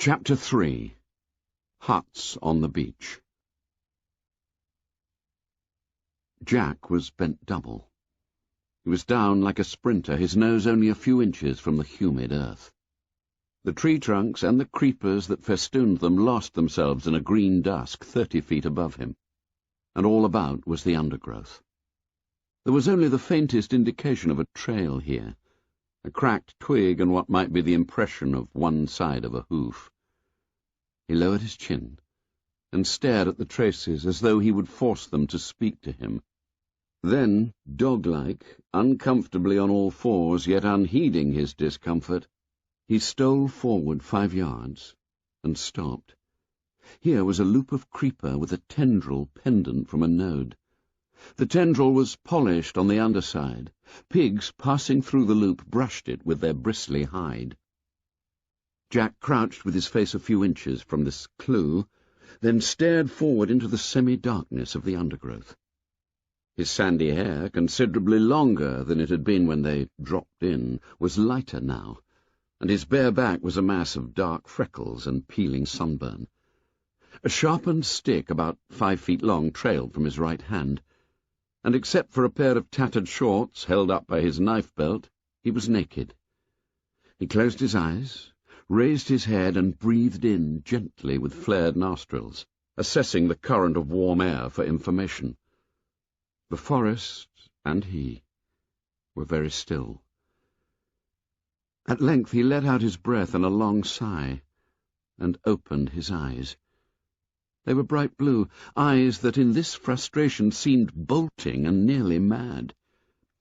Chapter 3. Huts on the Beach. Jack was bent double. He was down like a sprinter, his nose only a few inches from the humid earth. The tree trunks and the creepers that festooned them lost themselves in a green dusk 30 feet above him, and all about was the undergrowth. There was only the faintest indication of a trail here, a cracked twig and what might be the impression of one side of a hoof. He lowered his chin and stared at the traces as though he would force them to speak to him. Then, dog-like, uncomfortably on all fours, yet unheeding his discomfort, he stole forward 5 yards and stopped. Here was a loop of creeper with a tendril pendant from a node. The tendril was polished on the underside. Pigs passing through the loop brushed it with their bristly hide. Jack crouched with his face a few inches from this clue, then stared forward into the semi-darkness of the undergrowth. His sandy hair, considerably longer than it had been when they dropped in, was lighter now, and his bare back was a mass of dark freckles and peeling sunburn. A sharpened stick about 5 feet long trailed from his right hand, and except for a pair of tattered shorts held up by his knife belt, he was naked. He closed his eyes, raised his head, and breathed in gently with flared nostrils, assessing the current of warm air for information. The forest and he were very still. At length he let out his breath in a long sigh, and opened his eyes. They were bright blue, eyes that in this frustration seemed bolting and nearly mad.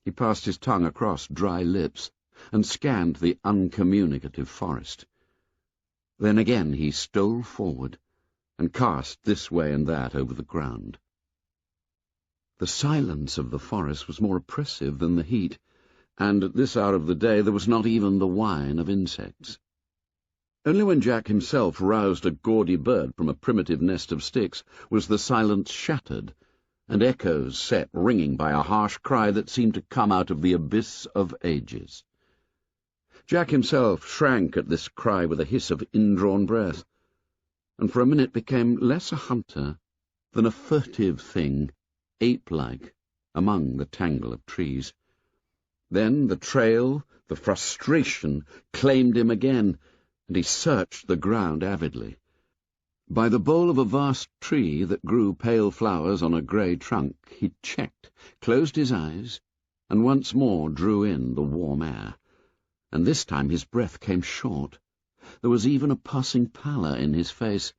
He passed his tongue across dry lips and scanned the uncommunicative forest. Then again he stole forward and cast this way and that over the ground. The silence of the forest was more oppressive than the heat, and at this hour of the day there was not even the whine of insects. Only when Jack himself roused a gaudy bird from a primitive nest of sticks was the silence shattered, and echoes set ringing by a harsh cry that seemed to come out of the abyss of ages. Jack himself shrank at this cry with a hiss of indrawn breath, and for a minute became less a hunter than a furtive thing, ape-like, among the tangle of trees. Then the trail, the frustration, claimed him again, and he searched the ground avidly. By the bole of a vast tree that grew pale flowers on a grey trunk, he checked, closed his eyes, and once more drew in the warm air. And this time his breath came short. There was even a passing pallor in his face,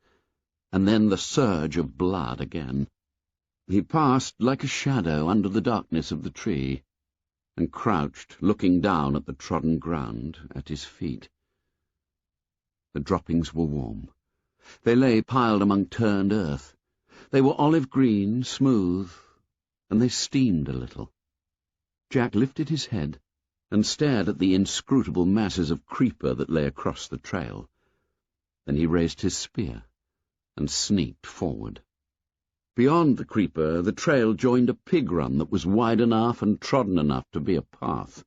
and then the surge of blood again. He passed like a shadow under the darkness of the tree, and crouched, looking down at the trodden ground at his feet. The droppings were warm. They lay piled among turned earth. They were olive-green, smooth, and they steamed a little. Jack lifted his head and stared at the inscrutable masses of creeper that lay across the trail. Then he raised his spear and sneaked forward. Beyond the creeper, the trail joined a pig run that was wide enough and trodden enough to be a path.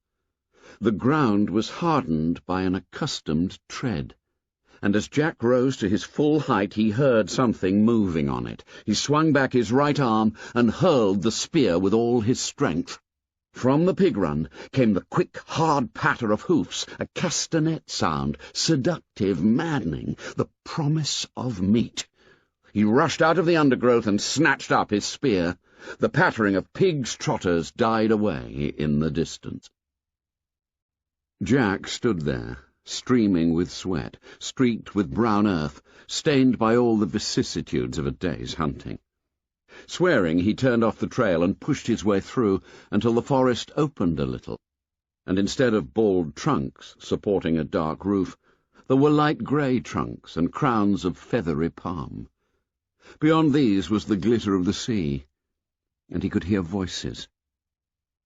The ground was hardened by an accustomed tread, and as Jack rose to his full height he heard something moving on it. He swung back his right arm and hurled the spear with all his strength. From the pig run came the quick, hard patter of hoofs, a castanet sound, seductive, maddening, the promise of meat. He rushed out of the undergrowth and snatched up his spear. The pattering of pigs' trotters died away in the distance. Jack stood there, streaming with sweat, streaked with brown earth, stained by all the vicissitudes of a day's hunting. Swearing, he turned off the trail and pushed his way through until the forest opened a little, and instead of bald trunks supporting a dark roof, there were light grey trunks and crowns of feathery palm. Beyond these was the glitter of the sea, and he could hear voices.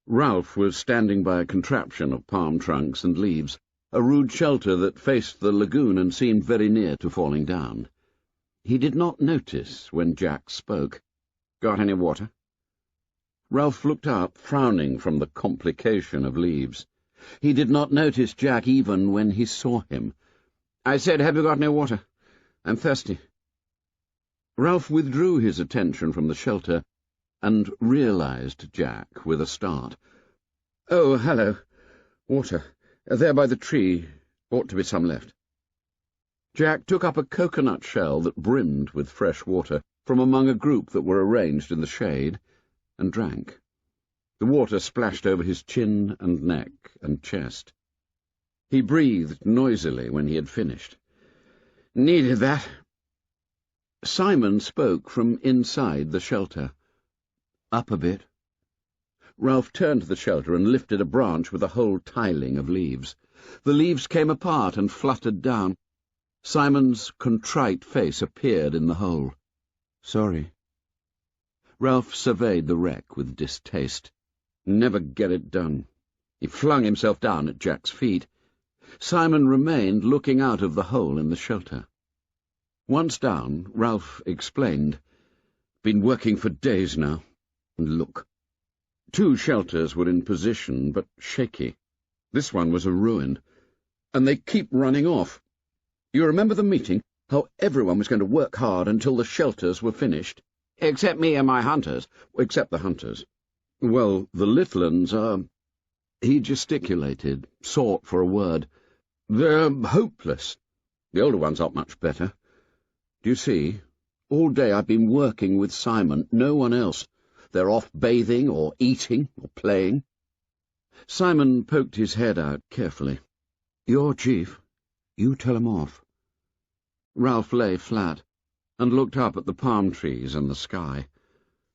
Ralph was standing by a contraption of palm trunks and leaves, a rude shelter that faced the lagoon and seemed very near to falling down. He did not notice when Jack spoke. "Got any water?" Ralph looked up, frowning from the complication of leaves. He did not notice Jack even when he saw him. "I said, have you got no water? I'm thirsty." Ralph withdrew his attention from the shelter and realized Jack with a start. "Oh, hello. Water. There by the tree. Ought to be some left." Jack took up a coconut shell that brimmed with fresh water from among a group that were arranged in the shade, and drank. The water splashed over his chin and neck and chest. He breathed noisily when he had finished. "Needed that." Simon spoke from inside the shelter. "Up a bit." Ralph turned to the shelter and lifted a branch with a whole tiling of leaves. The leaves came apart and fluttered down. Simon's contrite face appeared in the hole. "Sorry." Ralph surveyed the wreck with distaste. Never get it done. He flung himself down at Jack's feet. Simon remained looking out of the hole in the shelter. Once down, Ralph explained, "Been working for days now. And look." 2 shelters were in position, but shaky. This one was a ruin. And they keep running off. You remember the meeting? How everyone was going to work hard until the shelters were finished? Except me and my hunters. Except the hunters. Well, the little uns are... He gesticulated, sought for a word. "They're hopeless. The older ones aren't much better. Do you see? All day I've been working with Simon, no one else. They're off bathing or eating or playing." Simon poked his head out carefully. "You're chief. You tell 'em off." Ralph lay flat and looked up at the palm trees and the sky.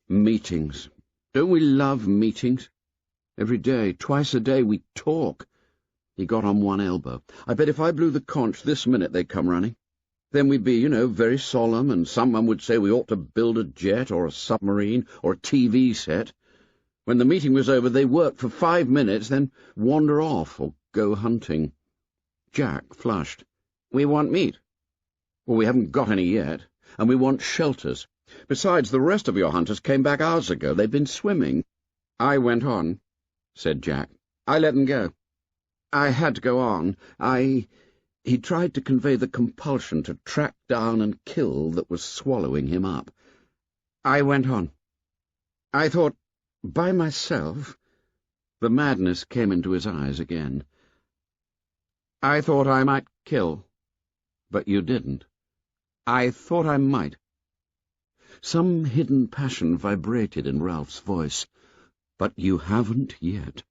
"Meetings. Don't we love meetings? Every day, twice a day, we talk." He got on one elbow. "I bet if I blew the conch this minute they'd come running. Then we'd be, very solemn, and someone would say we ought to build a jet or a submarine or a TV set. When the meeting was over, they work for 5 minutes, then wander off or go hunting." Jack flushed. "We want meat." "Well, we haven't got any yet, and we want shelters. Besides, the rest of your hunters came back hours ago. They've been swimming." "I went on," said Jack. "I let them go. I had to go on. He tried to convey the compulsion to track down and kill that was swallowing him up. I went on. I thought, by myself—" The madness came into his eyes again. "I thought I might kill." "But you didn't." "I thought I might." Some hidden passion vibrated in Ralph's voice. "But you haven't yet."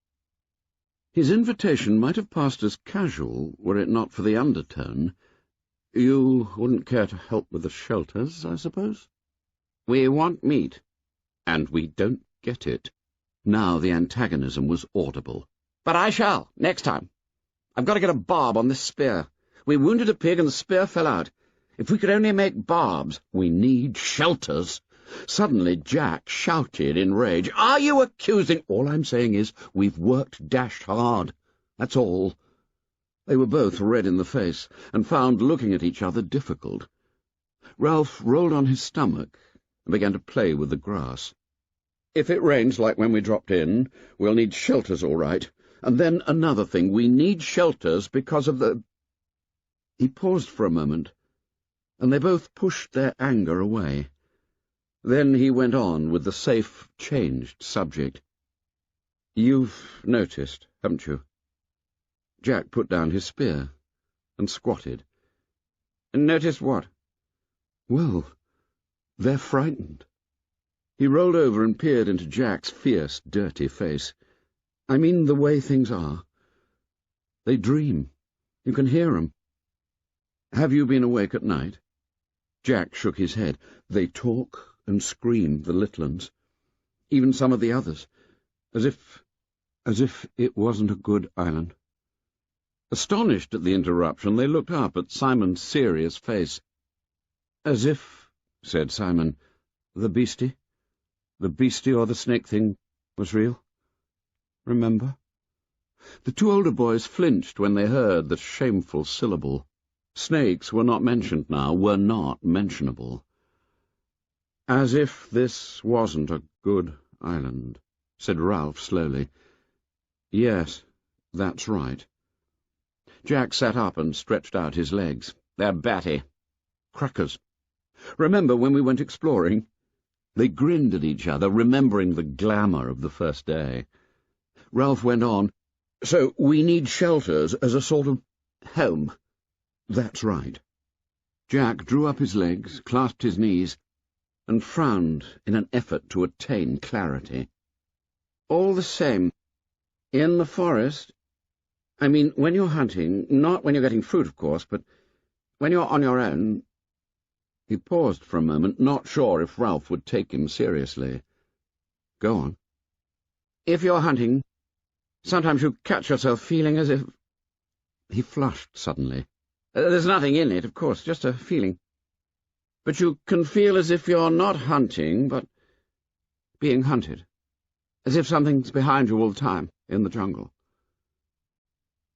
His invitation might have passed as casual were it not for the undertone. "You wouldn't care to help with the shelters, I suppose?" "We want meat." "And we don't get it." Now the antagonism was audible. "But I shall, next time. I've got to get a barb on this spear. We wounded a pig and the spear fell out. If we could only make barbs. We need shelters." Suddenly Jack shouted in rage, "Are you accusing—" "All I'm saying is we've worked dashed hard. That's all." They were both red in the face, and found looking at each other difficult. Ralph rolled on his stomach and began to play with the grass. "If it rains like when we dropped in, we'll need shelters all right. And then another thing, we need shelters because of the—" He paused for a moment, and they both pushed their anger away. Then he went on with the safe, changed subject. "You've noticed, haven't you?" Jack put down his spear and squatted. "Noticed what?" "Well, they're frightened." He rolled over and peered into Jack's fierce, dirty face. "I mean the way things are. They dream. You can hear 'em. Have you been awake at night?" Jack shook his head. "They talk and scream, the little uns. Even some of the others. As if it wasn't a good island." Astonished at the interruption, they looked up at Simon's serious face. "As if," said Simon, the beastie or the snake thing was real. Remember?" The 2 older boys flinched when they heard the shameful syllable. Snakes were not mentioned now, were not mentionable. "As if this wasn't a good island," said Ralph slowly. "Yes, that's right." Jack sat up and stretched out his legs. "They're batty." Crackers. Remember when we went exploring? They grinned at each other, remembering the glamour of the first day. Ralph went on, "So we need shelters as a sort of home." "That's right." Jack drew up his legs, clasped his knees, and frowned in an effort to attain clarity. "All the same, in the forest, I mean, when you're hunting, not when you're getting fruit, of course, but when you're on your own—" He paused for a moment, not sure if Ralph would take him seriously. "Go on." "If you're hunting, sometimes you catch yourself feeling as if—" He flushed suddenly. "There's nothing in it, of course, just a feeling. But you can feel as if you're not hunting, but being hunted. As if something's behind you all the time, in the jungle."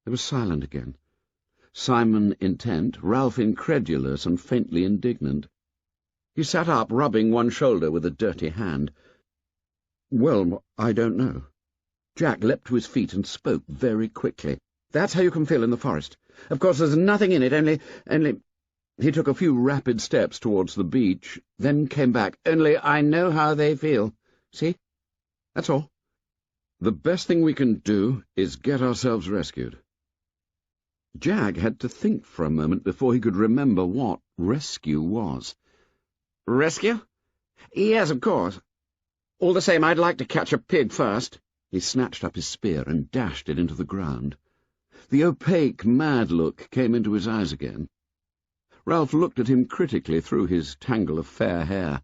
There was silent again. Simon intent, Ralph incredulous and faintly indignant. He sat up, rubbing one shoulder with a dirty hand. "Well, I don't know." Jack leapt to his feet and spoke very quickly. "That's how you can feel in the forest. Of course, there's nothing in it, only—" He took a few rapid steps towards the beach, then came back. "Only I know how they feel. See? That's all. The best thing we can do is get ourselves rescued." Jack had to think for a moment before he could remember what rescue was. "Rescue? Yes, of course. All the same, I'd like to catch a pig first." He snatched up his spear and dashed it into the ground. The opaque, mad look came into his eyes again. Ralph looked at him critically through his tangle of fair hair.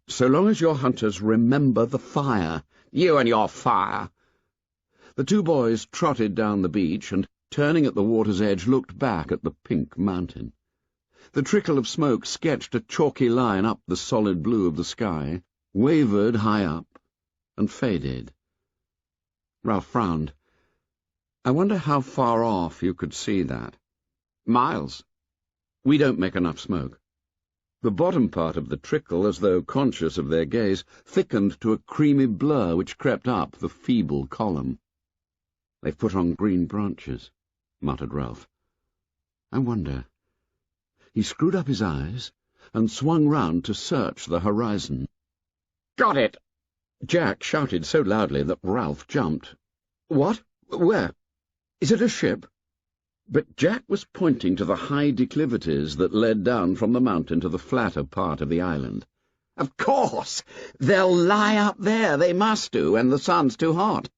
"So long as your hunters remember the fire." "You and your fire!" The two boys trotted down the beach and, turning at the water's edge, looked back at the pink mountain. The trickle of smoke sketched a chalky line up the solid blue of the sky, wavered high up, and faded. Ralph frowned. "I wonder how far off you could see that." "Miles." "We don't make enough smoke." The bottom part of the trickle, as though conscious of their gaze, thickened to a creamy blur which crept up the feeble column. "They've put on green branches," muttered Ralph. "I wonder." He screwed up his eyes and swung round to search the horizon. "Got it!" Jack shouted so loudly that Ralph jumped. "What? Where? Is it a ship?" But Jack was pointing to the high declivities that led down from the mountain to the flatter part of the island. "Of course! They'll lie up there, they must do, and the sun's too hot."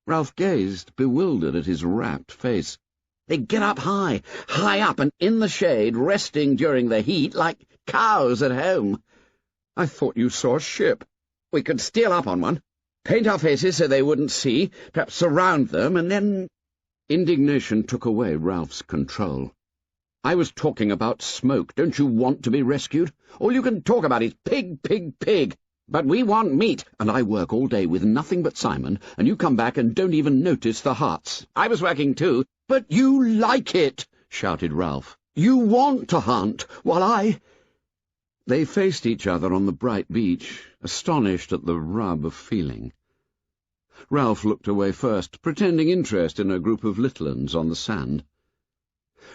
Ralph gazed, bewildered at his rapt face. "They get up high up, and in the shade, resting during the heat, like cows at home." "I thought you saw a ship." "We could steal up on one, paint our faces so they wouldn't see, perhaps surround them, and then—" Indignation took away Ralph's control. "I was talking about smoke. Don't you want to be rescued? All you can talk about is pig, pig, pig. But we want meat, and I work all day with nothing but Simon, and you come back and don't even notice the huts. I was working too." "But you like it!" shouted Ralph. "You want to hunt, while I—" They faced each other on the bright beach, astonished at the rub of feeling. Ralph looked away first, pretending interest in a group of little uns on the sand.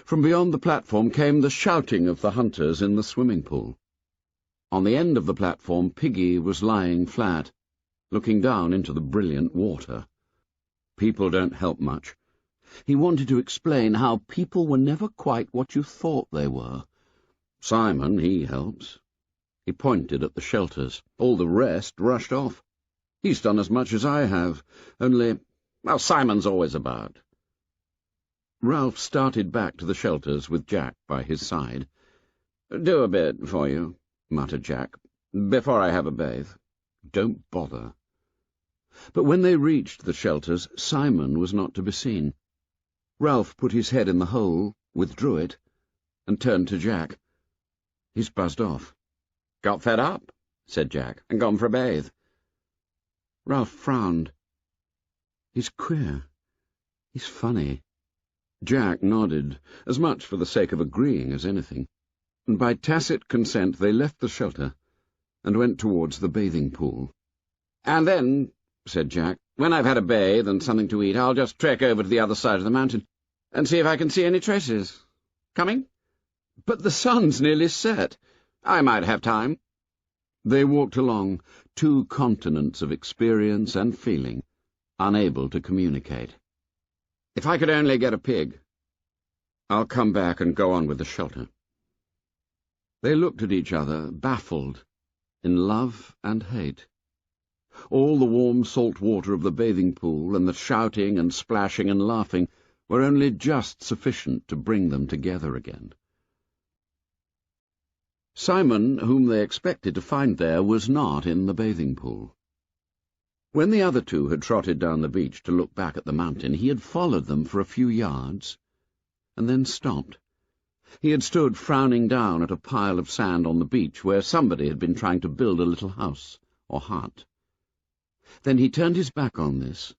From beyond the platform came the shouting of the hunters in the swimming pool. On the end of the platform, Piggy was lying flat, looking down into the brilliant water. People don't help much. He wanted to explain how people were never quite what you thought they were. Simon, he helps. He pointed at the shelters. All the rest rushed off. He's done as much as I have, only— Well, Simon's always about. Ralph started back to the shelters with Jack by his side. "Do a bit for you," muttered Jack, "before I have a bathe." "Don't bother." But when they reached the shelters, Simon was not to be seen. Ralph put his head in the hole, withdrew it, and turned to Jack. "He's buzzed off." "Got fed up," said Jack, "and gone for a bathe." Ralph frowned. "He's queer. He's funny." Jack nodded, as much for the sake of agreeing as anything, and by tacit consent they left the shelter and went towards the bathing pool. "And then," said Jack, "when I've had a bathe and something to eat, I'll just trek over to the other side of the mountain and see if I can see any traces. Coming?" "But the sun's nearly set. I might have time." They walked along, two continents of experience and feeling, unable to communicate. "If I could only get a pig. I'll come back and go on with the shelter." They looked at each other, baffled, in love and hate. All the warm salt water of the bathing pool and the shouting and splashing and laughing were only just sufficient to bring them together again. Simon, whom they expected to find there, was not in the bathing pool. When the other two had trotted down the beach to look back at the mountain, he had followed them for a few yards, and then stopped. He had stood frowning down at a pile of sand on the beach where somebody had been trying to build a little house or hut. Then he turned his back on this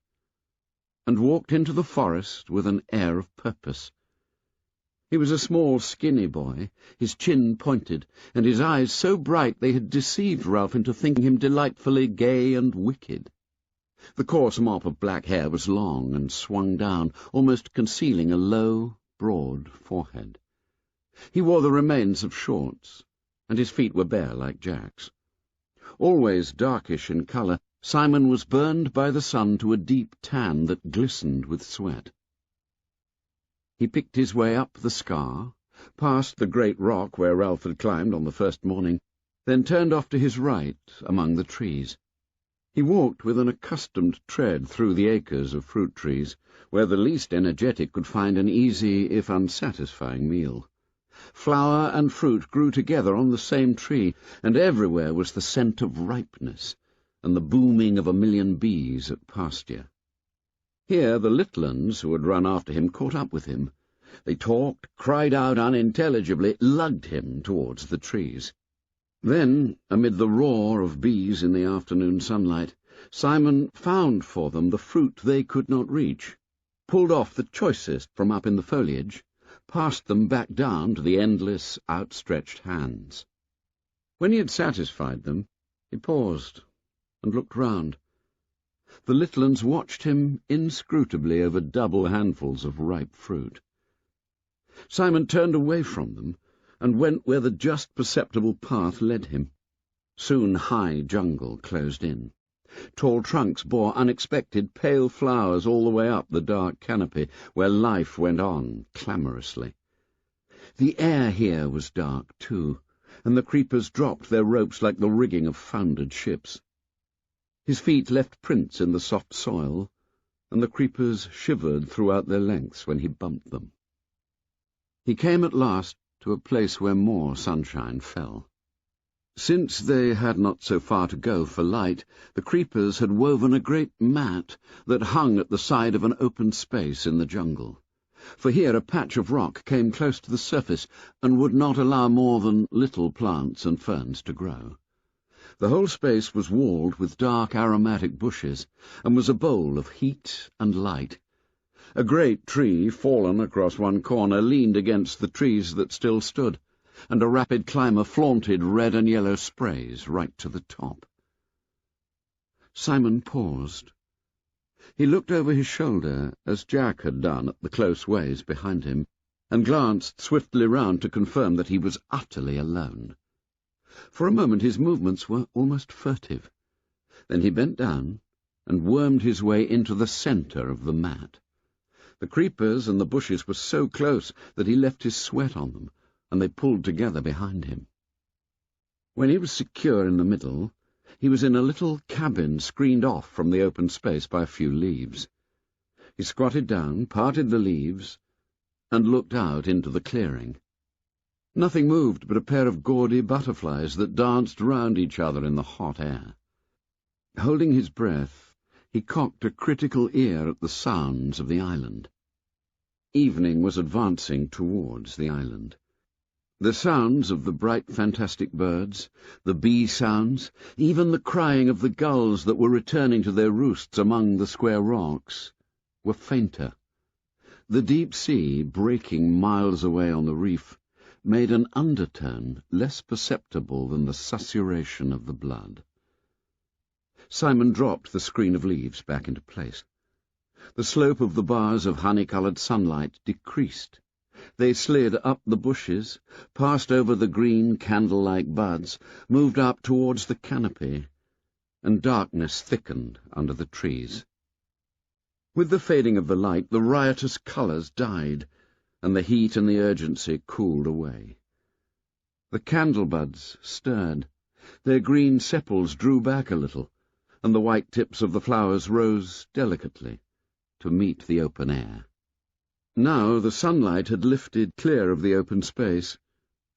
and walked into the forest with an air of purpose. He was a small, skinny boy, his chin pointed, and his eyes so bright they had deceived Ralph into thinking him delightfully gay and wicked. The coarse mop of black hair was long and swung down, almost concealing a low, broad forehead. He wore the remains of shorts, and his feet were bare like Jack's. Always darkish in colour, Simon was burned by the sun to a deep tan that glistened with sweat. He picked his way up the scar, past the great rock where Ralph had climbed on the first morning, then turned off to his right among the trees. He walked with an accustomed tread through the acres of fruit trees, where the least energetic could find an easy, if unsatisfying, meal. Flower and fruit grew together on the same tree, and everywhere was the scent of ripeness, and the booming of a million bees at pasture. Here the little uns who had run after him caught up with him. They talked, cried out unintelligibly, lugged him towards the trees. Then, amid the roar of bees in the afternoon sunlight, Simon found for them the fruit they could not reach, pulled off the choicest from up in the foliage, passed them back down to the endless, outstretched hands. When he had satisfied them, he paused and looked round. The little uns watched him inscrutably over double handfuls of ripe fruit. Simon turned away from them and went where the just perceptible path led him. Soon high jungle closed in. Tall trunks bore unexpected pale flowers all the way up the dark canopy, where life went on clamorously. The air here was dark, too, and the creepers dropped their ropes like the rigging of foundered ships. His feet left prints in the soft soil, and the creepers shivered throughout their lengths when he bumped them. He came at last to a place where more sunshine fell. Since they had not so far to go for light, the creepers had woven a great mat that hung at the side of an open space in the jungle. For here a patch of rock came close to the surface and would not allow more than little plants and ferns to grow. The whole space was walled with dark aromatic bushes, and was a bowl of heat and light. A great tree, fallen across one corner, leaned against the trees that still stood, and a rapid climber flaunted red and yellow sprays right to the top. Simon paused. He looked over his shoulder, as Jack had done at the close ways behind him, and glanced swiftly round to confirm that he was utterly alone. For a moment his movements were almost furtive. Then he bent down and wormed his way into the centre of the mat. The creepers and the bushes were so close that he left his sweat on them, and they pulled together behind him. When he was secure in the middle, he was in a little cabin screened off from the open space by a few leaves. He squatted down, parted the leaves, and looked out into the clearing. Nothing moved but a pair of gaudy butterflies that danced round each other in the hot air. Holding his breath, he cocked a critical ear at the sounds of the island. Evening was advancing towards the island. The sounds of the bright, fantastic birds, the bee sounds, even the crying of the gulls that were returning to their roosts among the square rocks, were fainter. The deep sea, breaking miles away on the reef, made an undertone less perceptible than the susurration of the blood. Simon dropped the screen of leaves back into place. The slope of the bars of honey-coloured sunlight decreased, They slid up the bushes, passed over the green candle-like buds, moved up towards the canopy, and darkness thickened under the trees. With the fading of the light, the riotous colours died, and the heat and the urgency cooled away. The candle-buds stirred. Their green sepals drew back a little, and the white tips of the flowers rose delicately to meet the open air. Now the sunlight had lifted clear of the open space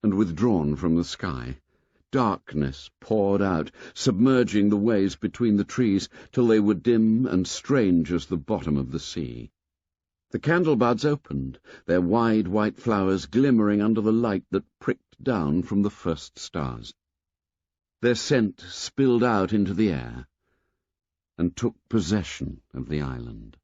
and withdrawn from the sky. Darkness poured out, submerging the ways between the trees till they were dim and strange as the bottom of the sea. The candle-buds opened, their wide white flowers glimmering under the light that pricked down from the first stars. Their scent spilled out into the air and took possession of the island.